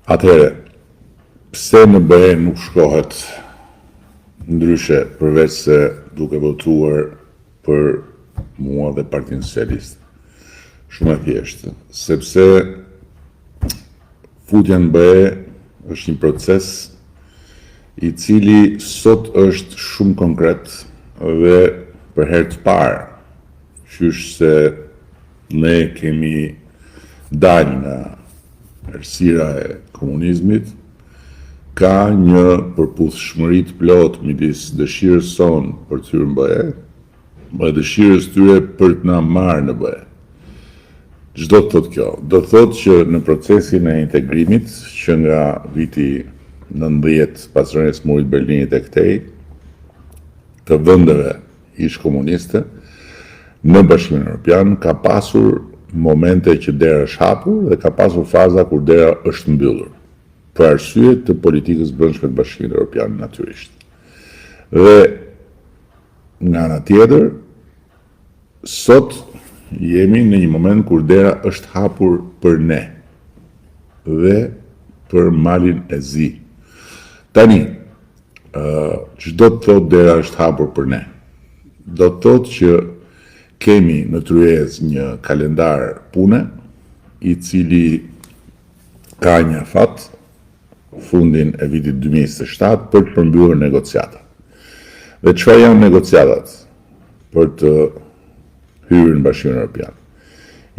Atëherë, pse në BE nuk shkohet ndryshe përveç se duke votuar për mua dhe Partinë Socialiste? Shumë e thjeshtë, sepse futja në BE është një proces i cili sot është shumë konkret dhe për herë të parë, qysh se ne kemi dalë nga errësira e komunizmit, ka një përputhshmëri të plotë midis dëshirës sonë për të hyrë në BE dhe dëshirës tyre për të na marrë në BE. Çdo të thotë kjo? Do të thotë që në procesin e integrimit që nga viti 90 pas rënies murit Berlinit e këtej të vendeve ish komuniste në Bashkimin Evropian ka pasur momente që dera është hapur dhe ka pasur faza kur dera është mbyllur për arsye të politikës brendshme të Bashkimit Evropian natyrisht. Dhe nga ana tjetër, sot jemi në një moment kur dera është hapur për ne dhe për malin e zi. Tani, çdo të thotë dera është hapur për ne, do të thotë që kemi në tryezë një kalendar pune i cili ka një afat fundin e vitit 2027 për të përmbyllur negociatat. Dhe çfarë janë negociatat për të hyrë në Bashkimin Evropian?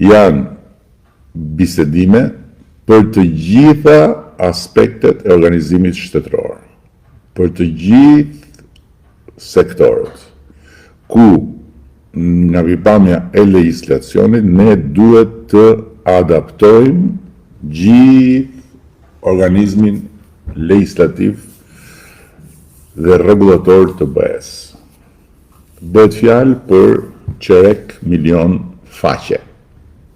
Janë bisedime për të gjitha aspektet e organizimit shtetëror, për të gjithë sektorët, ku nga pikpamja e legjislacionit ne duhet të adaptojmë gjithë organizmin legjislativ dhe rregullator të BE-s. Bëhet fjalë për qerek milion faqe,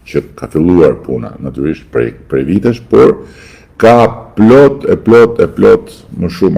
që ka filluar puna natyrisht prej vitesh, por ka plot më shumë